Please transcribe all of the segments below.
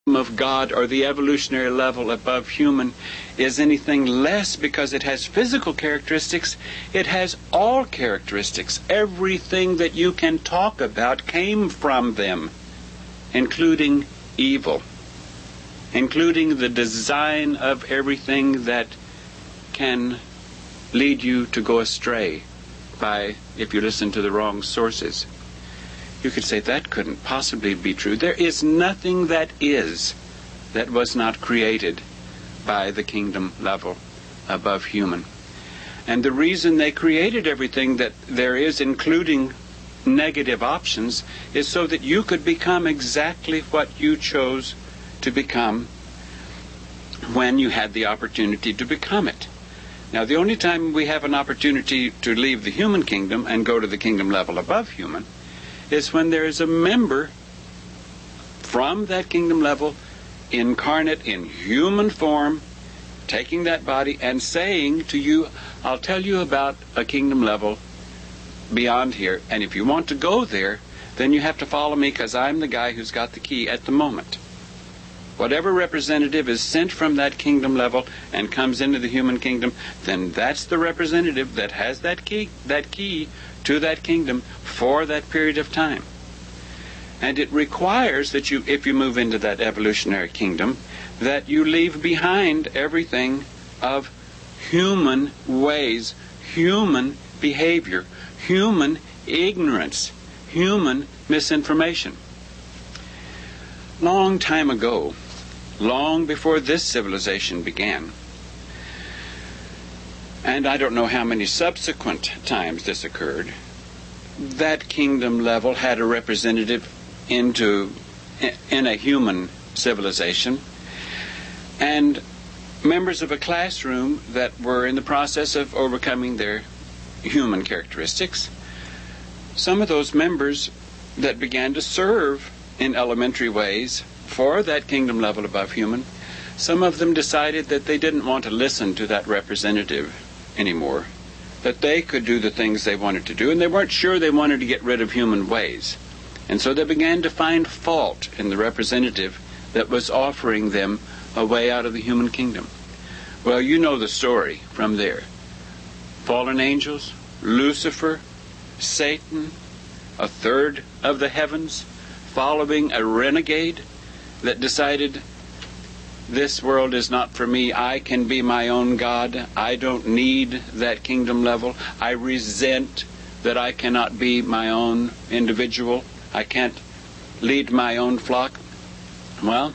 of God or the evolutionary level above human is anything less because it has physical characteristics. It has all characteristics. Everything that you can talk about came from them, including evil, including the design of everything that can lead you to go astray by, if you listen to the wrong sources. You could say that couldn't possibly be true. There is nothing that was not created by the kingdom level above human. And the reason they created everything that there is, including negative options, is so that you could become exactly what you chose to become when you had the opportunity to become it. Now, the only time we have an opportunity to leave the human kingdom and go to the kingdom level above human is when there is a member from that kingdom level, incarnate in human form, taking that body and saying to you, I'll tell you about a kingdom level beyond here, and if you want to go there, then you have to follow me because I'm the guy who's got the key at the moment. Whatever representative is sent from that kingdom level and comes into the human kingdom, then that's the representative that has that key to that kingdom for that period of time. And it requires that you, if you move into that evolutionary kingdom, that you leave behind everything of human ways, human behavior, human ignorance, human misinformation. Long time ago, long before this civilization began, and I don't know how many subsequent times this occurred, that kingdom level had a representative in a human civilization, and members of a classroom that were in the process of overcoming their human characteristics. Some of those members that began to serve in elementary ways for that kingdom level above human, some of them decided that they didn't want to listen to that representative anymore, that they could do the things they wanted to do, and they weren't sure they wanted to get rid of human ways. And so they began to find fault in the representative that was offering them a way out of the human kingdom. Well, you know the story from there. Fallen angels, Lucifer, Satan, a third of the heavens, following a renegade that decided, this world is not for me. I can be my own God. I don't need that kingdom level. I resent that I cannot be my own individual. I can't lead my own flock. Well,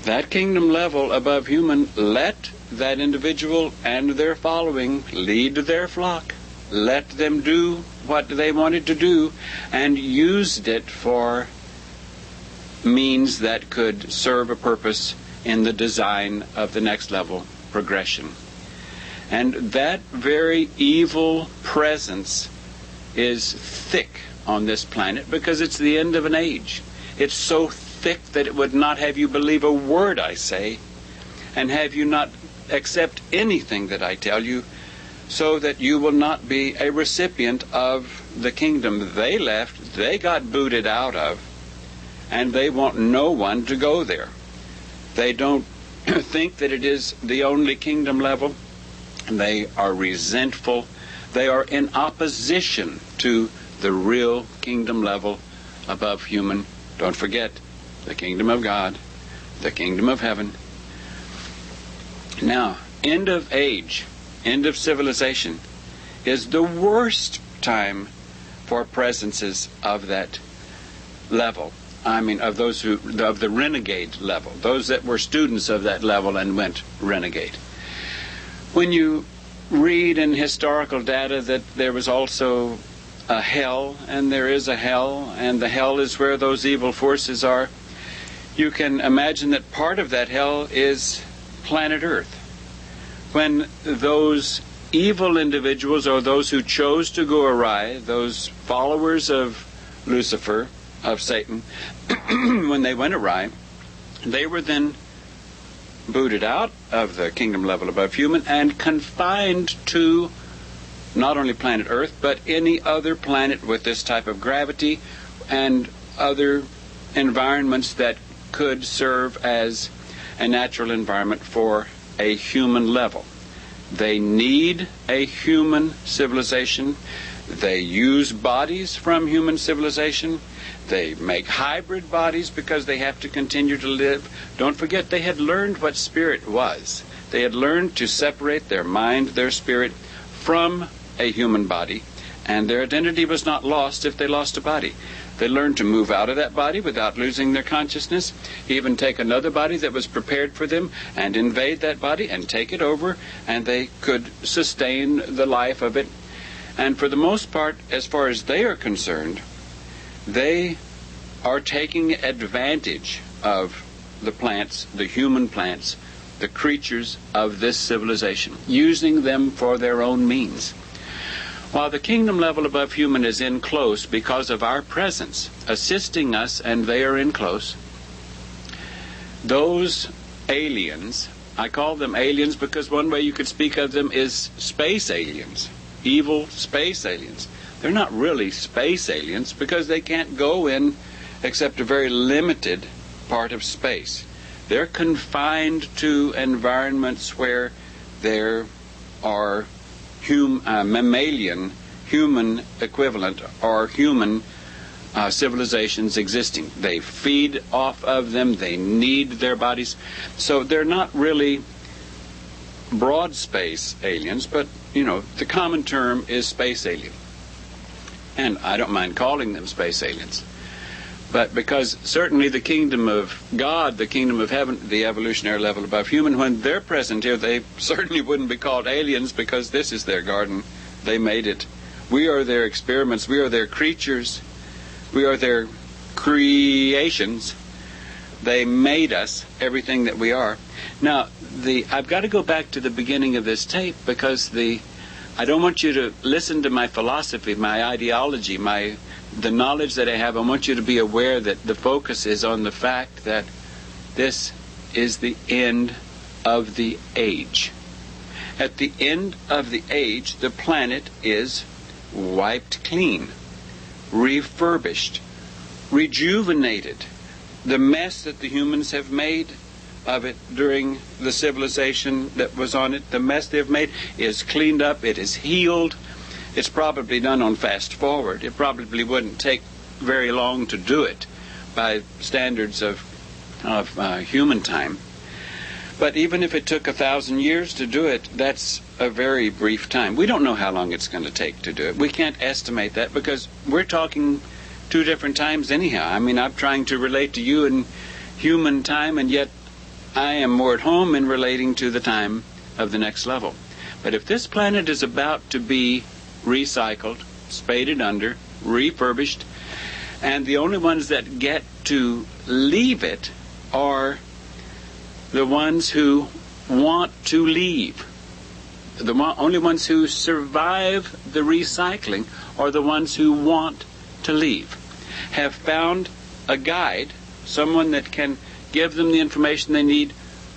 that kingdom level above human let that individual and their following lead their flock. Let them do what they wanted to do, and used it for means that could serve a purpose in the design of the next level progression. And that very evil presence is thick on this planet because it's the end of an age. It's so thick that it would not have you believe a word I say, and have you not accept anything that I tell you, so that you will not be a recipient of the kingdom they left, they got booted out of, and they want no one to go there. They don't think that it is the only kingdom level. They are resentful. They are in opposition to the real kingdom level above human. Don't forget, the kingdom of God, the kingdom of heaven. Now, end of age, end of civilization, is the worst time for presences of that level. I mean, of those who, of the renegade level, those that were students of that level and went renegade. When you read in historical data that there was also a hell, and there is a hell, and the hell is where those evil forces are, you can imagine that part of that hell is planet Earth. When those evil individuals, or those who chose to go awry, those followers of Lucifer, of Satan, when they went awry, they were then booted out of the kingdom level above human and confined to not only planet Earth, but any other planet with this type of gravity and other environments that could serve as a natural environment for a human level. They need a human civilization. They use bodies from human civilization. They make hybrid bodies because they have to continue to live. Don't forget, they had learned what spirit was. They had learned to separate their mind, their spirit, from a human body, and their identity was not lost if they lost a body. They learned to move out of that body without losing their consciousness, even take another body that was prepared for them and invade that body and take it over, and they could sustain the life of it. And for the most part, as far as they are concerned, they are taking advantage of the plants, the human plants, the creatures of this civilization, using them for their own means. While the kingdom level above human is in close because of our presence, assisting us, and they are in close, those aliens, I call them aliens because one way you could speak of them is space aliens, evil space aliens. They're not really space aliens because they can't go in except a very limited part of space. They're confined to environments where there are mammalian, human equivalent, or human civilizations existing. They feed off of them. They need their bodies. So they're not really broad space aliens, but, the common term is space alien. And I don't mind calling them space aliens. But because certainly the kingdom of God, the kingdom of heaven, the evolutionary level above human, when they're present here, they certainly wouldn't be called aliens because this is their garden. They made it. We are their experiments. We are their creatures. We are their creations. They made us, everything that we are. Now, I've got to go back to the beginning of this tape because I don't want you to listen to my philosophy, my ideology, the knowledge that I have. I want you to be aware that the focus is on the fact that this is the end of the age. At the end of the age, the planet is wiped clean, refurbished, rejuvenated. The mess that the humans have made of it during the civilization that was on it, the mess they've made is cleaned up, it is healed. It's probably done on fast forward. It probably wouldn't take very long to do it by standards of human time. But even if it took 1,000 years to do it, that's a very brief time. We don't know how long it's going to take to do it. We can't estimate that because we're talking two different times anyhow. I mean, I'm trying to relate to you in human time, and yet I am more at home in relating to the time of the next level. But if this planet is about to be recycled, spaded under, refurbished, and the only ones that get to leave it are the ones who want to leave. The only ones who survive the recycling are the ones who want to leave. Have found a guide, someone that can give them the information they need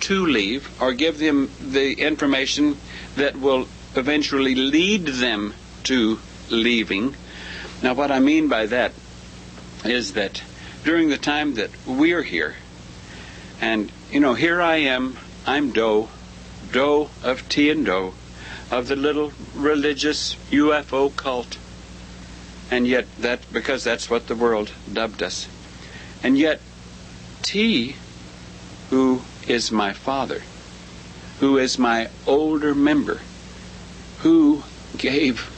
to leave, or give them the information that will eventually lead them to leaving. Now, what I mean by that is that during the time that we're here, and here I am, I'm Doe of T and Doe, of the little religious UFO cult, and yet because that's what the world dubbed us, and yet T, who is my father, who is my older member, who gave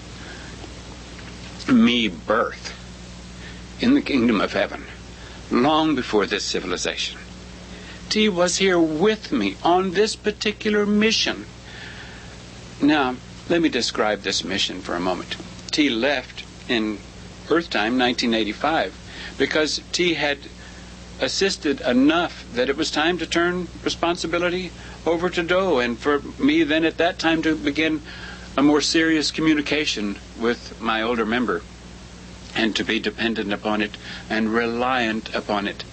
me birth in the kingdom of heaven long before this civilization. T was here with me on this particular mission. Now, let me describe this mission for a moment. T left in Earth time, 1985, because T had assisted enough that it was time to turn responsibility over to Doe, and for me then at that time to begin a more serious communication with my older member, and to be dependent upon it and reliant upon it.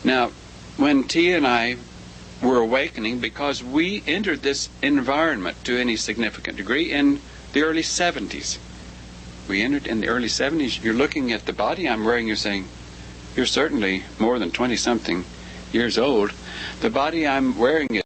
Now, when T and I were awakening, because we entered this environment to any significant degree in the early 70s. We entered in the early 70s. You're looking at the body I'm wearing, you're saying, you're certainly more than 20-something years old, the body I'm wearing is